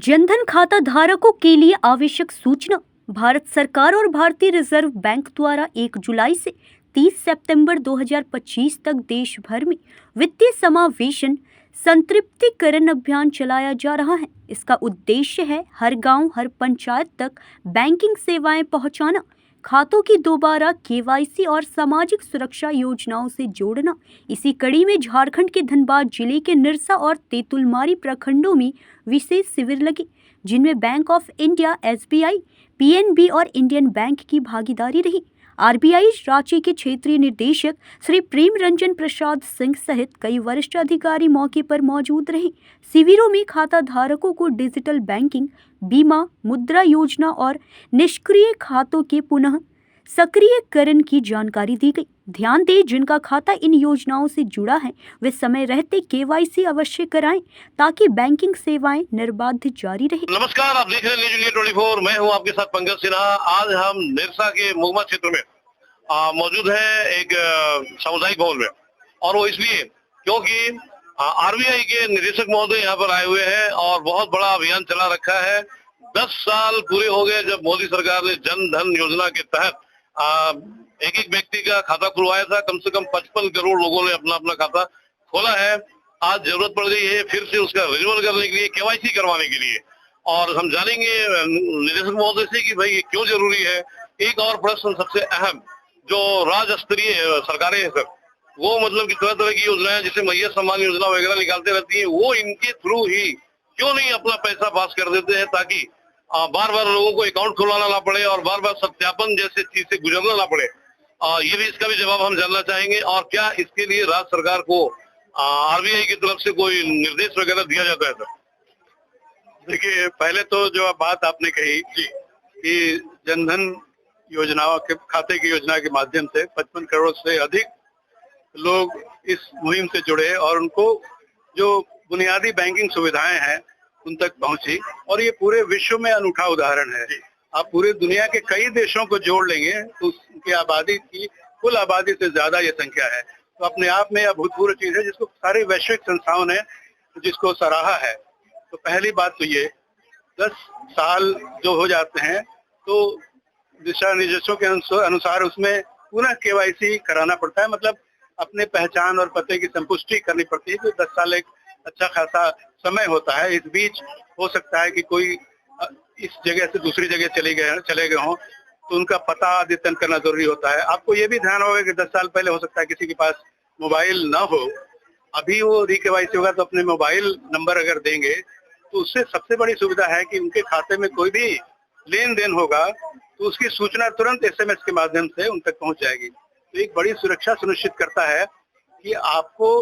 जनधन खाता धारकों के लिए आवश्यक सूचना। भारत सरकार और भारतीय रिजर्व बैंक द्वारा 1 जुलाई से 30 सितंबर 2025 तक देश भर में वित्तीय समावेशन संतृप्तिकरण अभियान चलाया जा रहा है। इसका उद्देश्य है हर गांव, हर पंचायत तक बैंकिंग सेवाएं पहुंचाना, खातों की दोबारा केवाईसी और सामाजिक सुरक्षा योजनाओं से जोड़ना। इसी कड़ी में झारखंड के धनबाद जिले के निरसा और तेतुलमारी प्रखंडों में विशेष शिविर लगे, जिनमें bank of India, SBI, PNB और इंडियन बैंक की भागीदारी रही। आरबीआई रांची के क्षेत्रीय निदेशक श्री प्रेम रंजन प्रसाद सिंह सहित कई वरिष्ठ अधिकारी मौके पर मौजूद रहे। शिविरों में खाता धारकों को डिजिटल बैंकिंग, बीमा, मुद्रा योजना और निष्क्रिय खातों के पुनः सक्रियकरण की जानकारी दी गई। ध्यान दें, जिनका खाता इन योजनाओं से जुड़ा है वे समय रहते केवाईसी अवश्य कराएं ताकि बैंकिंग सेवाएं निर्बाध जारी रहे। नमस्कार, आप देख रहे हैं न्यूज इंडिया 24। मैं हूं आपके साथ पंकज सिन्हा। आज हम निरसा के मोहम्मा क्षेत्र में मौजूद है एक सामुदायिक भवन में, और वो इसलिए क्योंकि आरबीआई के निदेशक महोदय यहाँ पर आए हुए हैं और बहुत बड़ा अभियान चला रखा है। 10 साल पूरे हो गए जब मोदी सरकार ने जन धन योजना के तहत एक एक व्यक्ति का खाता खुलवाया था। कम से कम 55 करोड़ लोगों ने अपना अपना खाता खोला है। आज जरूरत पड़ गई है फिर से उसका रिन्यूअल करने के लिए, केवाईसी करवाने के लिए, और हम जानेंगे निदेशक महोदय से कि भाई ये क्यों जरूरी है। एक और प्रश्न सबसे अहम, जो राज्य स्तरीय सरकारें हैं सर, वो मतलब कि तरह तरह की योजनाएं जैसे मैया सम्मान योजना वगैरह निकालते रहती है, वो इनके थ्रू ही क्यों नहीं अपना पैसा पास कर देते हैं, ताकि बार बार लोगों को अकाउंट खुलवाना ना पड़े और बार बार सत्यापन जैसे चीज से गुजरना ना पड़े। ये भी, इसका भी जवाब हम जानना चाहेंगे। और क्या इसके लिए राज्य सरकार को आरबीआई की तरफ से कोई निर्देश वगैरह दिया जाता है सर? देखिए, पहले तो जो बात आपने कही कि जनधन योजनाओं के खाते की योजना के माध्यम से 55 करोड़ से अधिक लोग इस मुहिम से जुड़े और उनको जो बुनियादी बैंकिंग सुविधाएं हैं उन तक पहुंची, और ये पूरे विश्व में अनूठा उदाहरण है। आप पूरे दुनिया के कई देशों को जोड़ लेंगे तो उनकी आबादी की कुल आबादी से ज्यादा ये संख्या है। तो अपने आप में अभूतपूर्व चीज है जिसको सारे वैश्विक संस्थाओं ने जिसको सराहा है। तो पहली बात तो ये 10 साल जो हो जाते हैं तो दिशा निर्देशों के अनुसार उसमें पुनः केवाईसी कराना पड़ता है। मतलब अपने पहचान और पते की संपुष्टि करनी पड़ती है। तो 10 साल एक अच्छा खासा समय होता है। इस बीच हो सकता है कि कोई इस जगह से दूसरी जगह चले गए हों, तो उनका पता अद्यतन करना जरूरी होता है। आपको ये भी ध्यान होगा कि 10 साल पहले हो सकता है किसी के पास मोबाइल ना हो, अभी वो रिकेवाईसी होगा तो अपने मोबाइल नंबर अगर देंगे तो उससे सबसे बड़ी सुविधा है कि उनके खाते में कोई भी लेन देन होगा तो उसकी सूचना तुरंत एसएमएस के माध्यम से उन तक पहुंच जाएगी। तो एक बड़ी सुरक्षा सुनिश्चित करता है कि आपको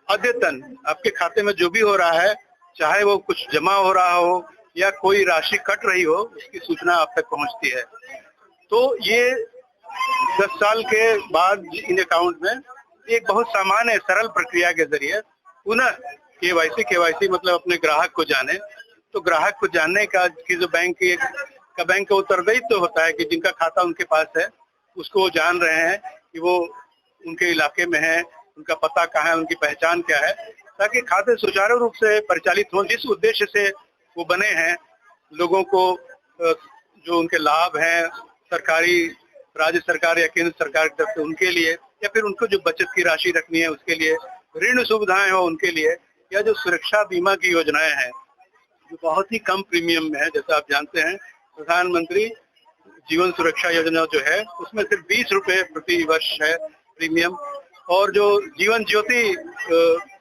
अद्यतन आपके खाते में जो भी हो रहा है, चाहे वो कुछ जमा हो रहा हो या कोई राशि कट रही हो, उसकी सूचना आप तक पहुंचती है। तो ये 10 साल के बाद इन अकाउंट में एक बहुत सामान्य सरल प्रक्रिया के जरिए पुनः केवाईसी मतलब अपने ग्राहक को जाने। तो ग्राहक को जानने का कि जो बैंक का उत्तरदायित्व तो होता है कि जिनका खाता उनके पास है उसको वो जान रहे हैं कि वो उनके इलाके में है, उनका पता कहाँ है, उनकी पहचान क्या है, ताकि खाते सुचारू रूप से परिचालित हो। जिस उद्देश्य से वो बने हैं, लोगों को जो उनके लाभ हैं सरकारी, राज्य सरकार या केंद्र सरकार की तरफ से उनके लिए, या फिर उनको जो बचत की राशि रखनी है उसके लिए, ऋण सुविधाएं हो उनके लिए, या जो सुरक्षा बीमा की योजनाएं हैं जो बहुत ही कम प्रीमियम में है। जैसे आप जानते हैं प्रधानमंत्री जीवन सुरक्षा योजना जो है उसमें सिर्फ 20 रुपए प्रति वर्ष है प्रीमियम, और जो जीवन ज्योति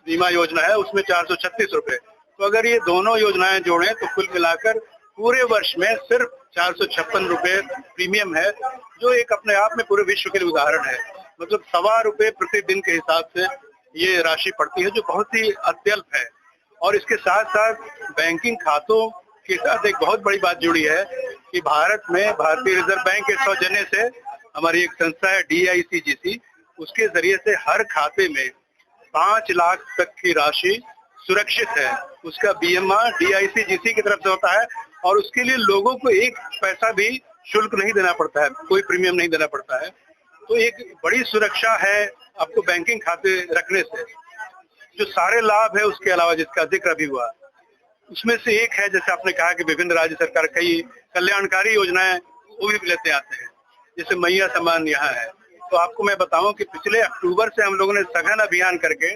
बीमा योजना है उसमें 436 रुपए। तो अगर ये दोनों योजनाएं जोड़ें तो कुल मिलाकर पूरे वर्ष में सिर्फ 456 रुपए प्रीमियम है, जो एक अपने आप में पूरे विश्व के लिए उदाहरण है। मतलब ₹1.25 प्रतिदिन के हिसाब से ये राशि पड़ती है, जो बहुत ही अत्यल्प है। और इसके साथ साथ बैंकिंग खातों के साथ एक बहुत बड़ी बात जुड़ी है कि भारत में भारतीय रिजर्व बैंक के सौजन्य से हमारी एक संस्था है DICGC, उसके जरिए से हर खाते में 5 लाख तक की राशि सुरक्षित है। उसका बीमा DICGC की तरफ से होता है और उसके लिए लोगों को एक पैसा भी शुल्क नहीं देना पड़ता है, कोई प्रीमियम नहीं देना पड़ता है। तो एक बड़ी सुरक्षा है आपको बैंकिंग खाते रखने से। जो सारे लाभ है उसके अलावा जिसका जिक्र अभी हुआ, उसमें से एक है, जैसे आपने कहा कि विभिन्न राज्य सरकार कई कल्याणकारी योजनाएं वो भी लेते आते हैं, जैसे मैया सम्मान यहाँ है। तो आपको मैं बताऊं कि पिछले अक्टूबर से हम लोगों ने सघन अभियान करके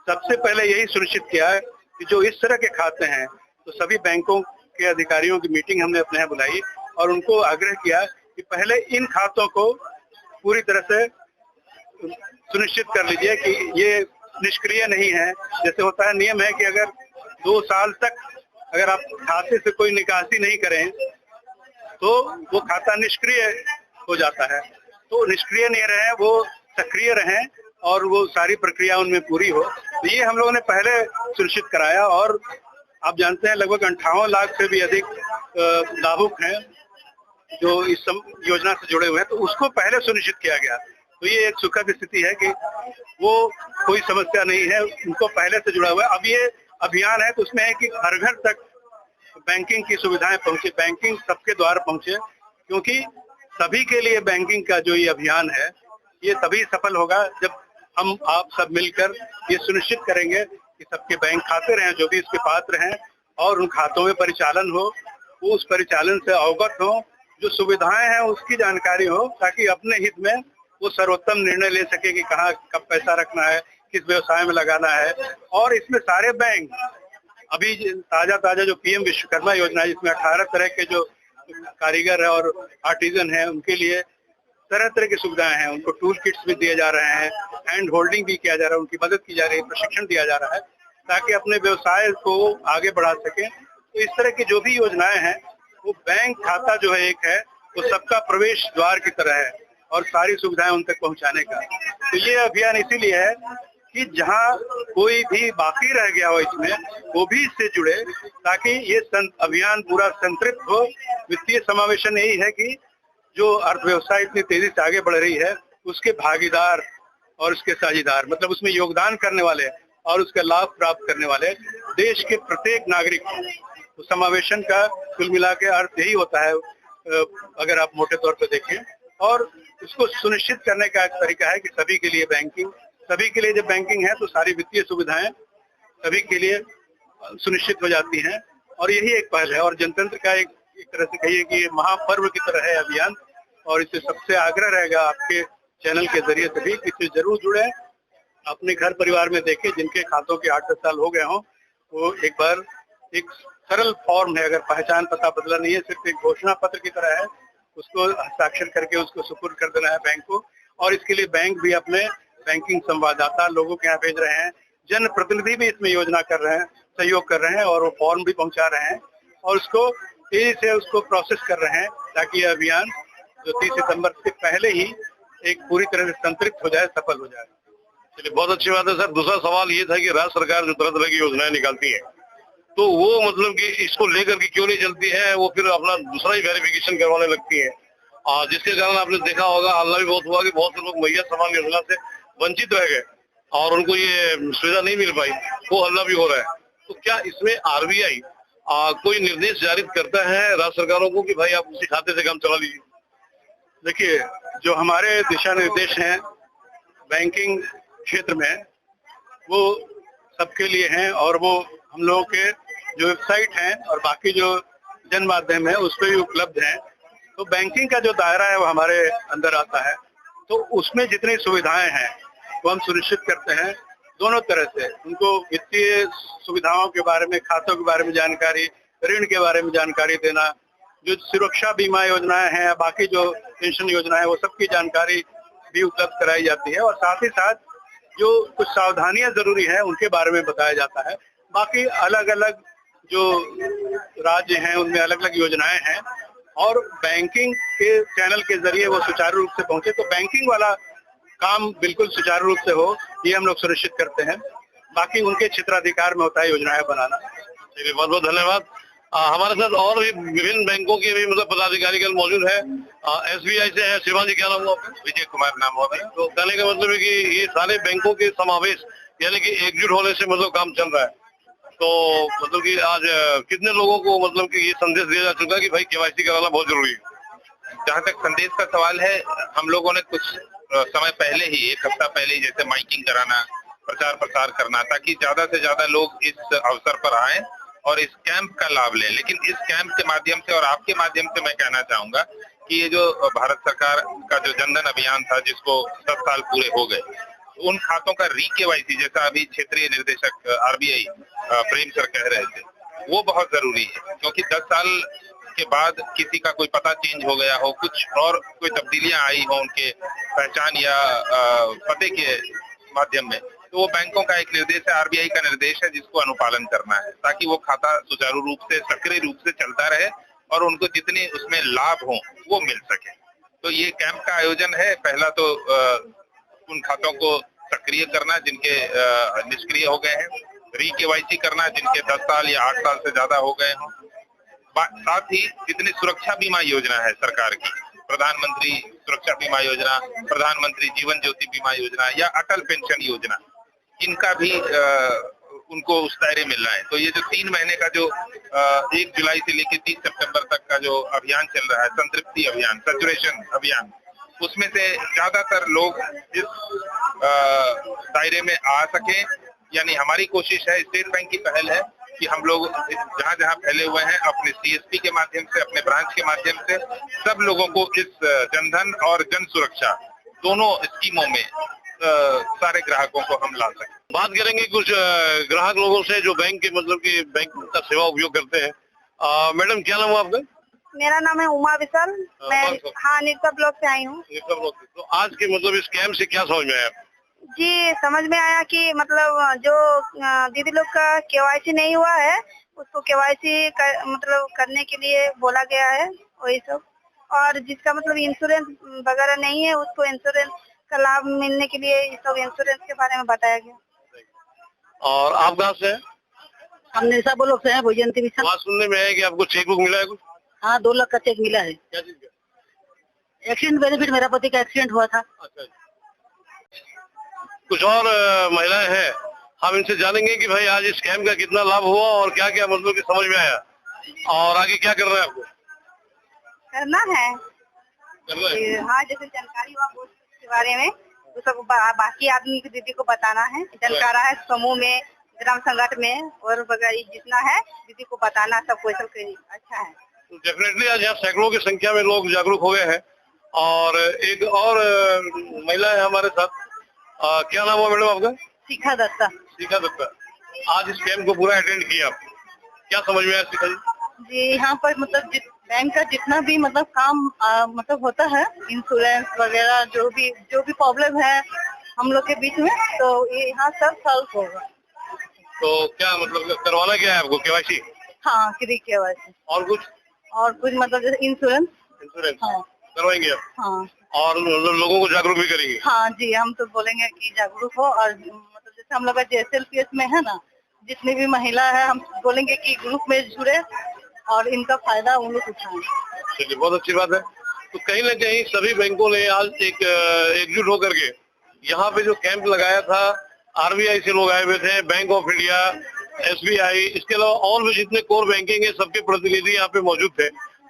सबसे पहले यही सुनिश्चित किया है कि जो इस तरह के खाते हैं, तो सभी बैंकों के अधिकारियों की मीटिंग हमने अपने यहाँ बुलाई और उनको आग्रह किया कि पहले इन खातों को पूरी तरह से सुनिश्चित कर लीजिए कि ये निष्क्रिय नहीं है। जैसे होता है, नियम है कि अगर 2 साल तक अगर आप खाते से कोई निकासी नहीं करें तो वो खाता निष्क्रिय हो जाता है। तो निष्क्रिय नहीं रहे, वो सक्रिय रहें और वो सारी प्रक्रिया उनमें पूरी हो। तो ये हम लोगों ने पहले सुनिश्चित कराया और आप जानते हैं लगभग 58 लाख से भी अधिक लाभुक हैं जो इस योजना से जुड़े हुए हैं, तो उसको पहले सुनिश्चित किया गया। तो ये एक सुखद स्थिति है कि वो कोई समस्या नहीं है, उनको पहले से जुड़ा हुआ है। अब ये अभियान है तो उसमें है कि घर घर तक बैंकिंग की सुविधाएं पहुंचे, बैंकिंग सबके द्वार पहुंचे, क्योंकि सभी के लिए बैंकिंग का जो ये अभियान है ये तभी सफल होगा जब हम आप सब मिलकर ये सुनिश्चित करेंगे कि सबके बैंक खाते रहें जो भी इसके पात्र हैं और उन खातों में परिचालन हो, वो उस परिचालन से अवगत हो, जो सुविधाएं हैं उसकी जानकारी हो, ताकि अपने हित में वो सर्वोत्तम निर्णय ले सके कि कहाँ कब पैसा रखना है, किस व्यवसाय में लगाना है। और इसमें सारे बैंक अभी ताजा जो पीएम विश्वकर्मा योजना है, जिसमें 18 तरह के जो कारीगर है और आर्टिजन है उनके लिए तरह तरह की सुविधाएं हैं, उनको टूल किट्स भी दिए जा रहे हैं, हैंड होल्डिंग भी किया जा रहा है, उनकी मदद की जा रही है, प्रशिक्षण दिया जा रहा है ताकि अपने व्यवसाय को आगे बढ़ा सकें। तो इस तरह की जो भी योजनाएं हैं वो बैंक खाता जो है एक है, वो सबका प्रवेश द्वार की तरह है और सारी सुविधाएं उन तक पहुंचाने का। तो ये अभियान इसीलिए है कि जहां कोई भी बाकी रह गया हो इसमें, वो भी इससे जुड़े, ताकि ये अभियान पूरा संतृप्त हो। वित्तीय समावेशन यही है कि जो अर्थव्यवस्था इतनी तेजी से आगे बढ़ रही है उसके भागीदार और उसके साझीदार, मतलब उसमें योगदान करने वाले और उसका लाभ प्राप्त करने वाले देश के प्रत्येक नागरिक को, तो समावेशन का कुल मिला के अर्थ यही होता है अगर आप मोटे तौर पर देखें। और उसको सुनिश्चित करने का एक तरीका है कि सभी के लिए बैंकिंग, सभी के लिए जब बैंकिंग है तो सारी वित्तीय सुविधाएं सभी के लिए सुनिश्चित हो जाती हैं और यही एक पहल है। और जनतंत्र का एक तरह से कहिए कि ये महापर्व की तरह है अभियान, और इससे सबसे आग्रह रहेगा आपके चैनल के जरिए से भी इससे जरूर जुड़े, अपने घर परिवार में देखें जिनके खातों के 8-10 साल हो गए हों, वो एक बार एक सरल फॉर्म है, अगर पहचान पता बदला नहीं है, सिर्फ एक घोषणा पत्र की तरह है, उसको हस्ताक्षर करके उसको सुपुर्द कर देना है बैंक को। और इसके लिए बैंक भी अपने बैंकिंग संवाददाता लोगों के यहाँ भेज रहे हैं, जन प्रतिनिधि भी इसमें योजना कर रहे हैं, सहयोग कर रहे हैं और वो फॉर्म भी पहुंचा रहे हैं और उसको तेजी से उसको प्रोसेस कर रहे हैं ताकि यह अभियान जो 30 सितंबर से पहले ही एक पूरी तरह से संतृप्त हो जाए, सफल हो जाए। चलिए, बहुत अच्छी बात है सर। दूसरा सवाल ये था कि राज्य सरकार जो तरह तरह की योजनाएं निकालती है तो वो मतलब कि इसको लेकर के क्यों नहीं चलती है, वो फिर अपना दूसरा ही वेरिफिकेशन करवाने लगती है, और जिसके कारण आपने देखा होगा हल्ला भी बहुत हुआ कि बहुत से लोग मैया सम्मान योजना से वंचित रह गए और उनको ये सुविधा नहीं मिल पाई, वो हल्ला भी हो रहा है। तो क्या इसमें आरबीआई कोई निर्देश जारी करता है राज्य सरकारों को कि भाई आप उसी खाते से काम चला लीजिए? देखिए, जो हमारे दिशा निर्देश हैं बैंकिंग क्षेत्र में वो सबके लिए हैं और वो हम लोगों के जो वेबसाइट हैं और बाकी जो जन माध्यम है उस पर भी उपलब्ध हैं। तो बैंकिंग का जो दायरा है वो हमारे अंदर आता है, तो उसमें जितनी सुविधाएं हैं वो हम सुनिश्चित करते हैं दोनों तरह से। उनको वित्तीय सुविधाओं के बारे में, खातों के बारे में जानकारी, ऋण के बारे में जानकारी देना, जो सुरक्षा बीमा योजनाएं हैं, बाकी जो पेंशन योजना है वो सबकी जानकारी भी उपलब्ध कराई जाती है और साथ ही साथ जो कुछ सावधानियां जरूरी है उनके बारे में बताया जाता है। बाकी अलग अलग जो राज्य हैं उनमें अलग अलग योजनाएं हैं और बैंकिंग के चैनल के जरिए वो सुचारू रूप से पहुंचे, तो बैंकिंग वाला काम बिल्कुल सुचारू रूप से हो ये हम लोग सुनिश्चित करते हैं। बाकी उनके क्षेत्राधिकार में होता है योजनाएं बनाना। चलिए, बहुत बहुत धन्यवाद। हमारे साथ और भी विभिन्न बैंकों के भी मतलब पदाधिकारी कल मौजूद है। एसबीआई से है श्रीमान जी, क्या नाम हुआ? विजय कुमार नाम होगा। तो कहने का मतलब है कि ये सारे बैंकों के समावेश यानी कि एकजुट होने से मतलब काम चल रहा है। तो मतलब कि आज कितने लोगों को मतलब कि ये संदेश दिया जा चुका है कि भाई केवाईसी कराना बहुत जरूरी है? जहाँ तक संदेश का सवाल है, हम लोगों ने कुछ समय पहले ही, 1 हफ्ता पहले ही, जैसे माइकिंग कराना, प्रचार प्रसार करना, ताकि ज्यादा से ज्यादा लोग इस अवसर पर आए और इस कैंप का लाभ लें। लेकिन इस कैंप के माध्यम से और आपके माध्यम से मैं कहना चाहूंगा कि ये जो भारत सरकार का जो जनधन अभियान था, जिसको 10 साल पूरे हो गए, उन खातों का री-केवाईसी, जैसा अभी क्षेत्रीय निर्देशक आरबीआई प्रेम सर कह रहे थे, वो बहुत जरूरी है। क्योंकि 10 साल के बाद किसी का कोई पता चेंज हो गया हो, कुछ और कोई तब्दीलियां आई हो उनके पहचान या पते के माध्यम में, तो वो बैंकों का एक निर्देश है, आरबीआई का निर्देश है, जिसको अनुपालन करना है, ताकि वो खाता सुचारू रूप से, सक्रिय रूप से चलता रहे और उनको जितने उसमें लाभ हो वो मिल सके। तो ये कैंप का आयोजन है। पहला तो उन खातों को सक्रिय करना जिनके निष्क्रिय हो गए हैं, री-केवाईसी करना जिनके 10 साल या 8 साल से ज्यादा हो गए हों, साथ ही जितनी सुरक्षा बीमा योजना है सरकार की, प्रधानमंत्री सुरक्षा बीमा योजना, प्रधानमंत्री जीवन ज्योति बीमा योजना या अटल पेंशन योजना, इनका भी उनको उस दायरे में लाएं। तो ये जो 3 महीने का जो 1 जुलाई से लेकर 30 सितंबर तक का जो अभियान चल रहा है, संतृप्ति अभियान, सैचुरेशन अभियान, उसमें से ज्यादातर लोग इस दायरे में आ सकें। यानी हमारी कोशिश है, स्टेट बैंक की पहल है कि हम लोग जहाँ जहाँ फैले हुए हैं अपने सीएसपी के माध्यम से, अपने ब्रांच के माध्यम से सब लोगों को इस जनधन और जन सुरक्षा दोनों स्कीमों में सारे ग्राहकों को हम ला सकें। बात करेंगे कुछ ग्राहक लोगों से जो बैंक के मतलब कि बैंक का सेवा उपयोग करते हैं। मैडम क्या नाम है आपका? मेरा नाम है उमा विशाल। मैं कौन निरसा ब्लॉक से आई हूँ। तो आज के मतलब इस कैंप से क्या समझ में आया? जी, समझ में आया कि मतलब जो दीदी लोग का केवाईसी नहीं हुआ है उसको केवाईसी मतलब करने के लिए बोला गया है, वही सब। और जिसका मतलब इंश्योरेंस वगैरह नहीं है उसको इंश्योरेंस का लाभ मिलने के लिए ये सब इंश्योरेंस के बारे में बताया गया। और आप कहाँ से हैं? हम निरसा ब्लॉक से हैं, भोजंती विशाल। बात सुनने में है कि आपको चेकबुक मिला है कुछ? हाँ, 2 लाख का चेक मिला है। क्या चीज का? एक्सीडेंट बेनिफिट, मेरा पति का एक्सीडेंट हुआ था। अच्छा। कुछ और महिलाएं हैं, हम इनसे जानेंगे कि भाई आज इस कैंप का कितना लाभ हुआ और क्या क्या मतलब कि समझ में आया और आगे क्या करना है आपको? करना है हाँ, जैसे जानकारी हुआ के बारे में तो सब बाकी आदमी की दीदी को बताना है। जानकार है समूह में, ग्राम संगठन में और वगैरह जितना है दीदी को बताना, सबको सब अच्छा है। तो डेफिनेटली आज यहाँ सैकड़ों की संख्या में लोग जागरूक हो गए हैं। और एक और महिला है हमारे साथ। क्या नाम हुआ मैडम आपका? शिखा दत्ता। शिखा दत्ता, आज इस कैंप को पूरा अटेंड किया, क्या समझ में आया शिखा जी? जी, यहाँ पर मतलब बैंक का जितना भी मतलब काम मतलब होता है, इंश्योरेंस वगैरह जो भी प्रॉब्लम है हम लोग के बीच में, तो ये यहाँ सब सॉल्व होगा। तो क्या मतलब करवाना क्या है आपको? केवाईसी? हाँ, केवाईसी। और कुछ मतलब जैसे इंश्योरेंस हाँ करवाएंगे आप? हाँ। और लोगों को जागरूक भी करेंगे? हाँ जी, हम तो बोलेंगे कि जागरूक हो। और मतलब जैसे हम लोग का JSLPS में है ना, जितनी भी महिला है हम बोलेंगे कि ग्रुप में जुड़े और इनका फायदा उन लोग उठाएं। चलिए, बहुत अच्छी बात है। तो कहीं न कहीं सभी बैंकों ने आज एकजुट होकर के यहाँ पे जो कैंप लगाया था, आरबीआई से लोग आए हुए थे, बैंक ऑफ इंडिया, SBI, इसके अलावा और भी जितने कोर बैंकिंग है सबके प्रतिनिधि यहाँ पे मौजूद थे।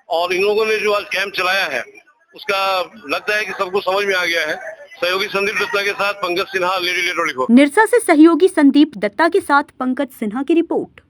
और इन लोगों ने जो आज कैंप चलाया है उसका लगता है कि सबको समझ में आ गया है। सहयोगी संदीप दत्ता के साथ पंकज सिन्हा, लेडी 24। निरसा से सहयोगी संदीप दत्ता के साथ पंकज सिन्हा की रिपोर्ट।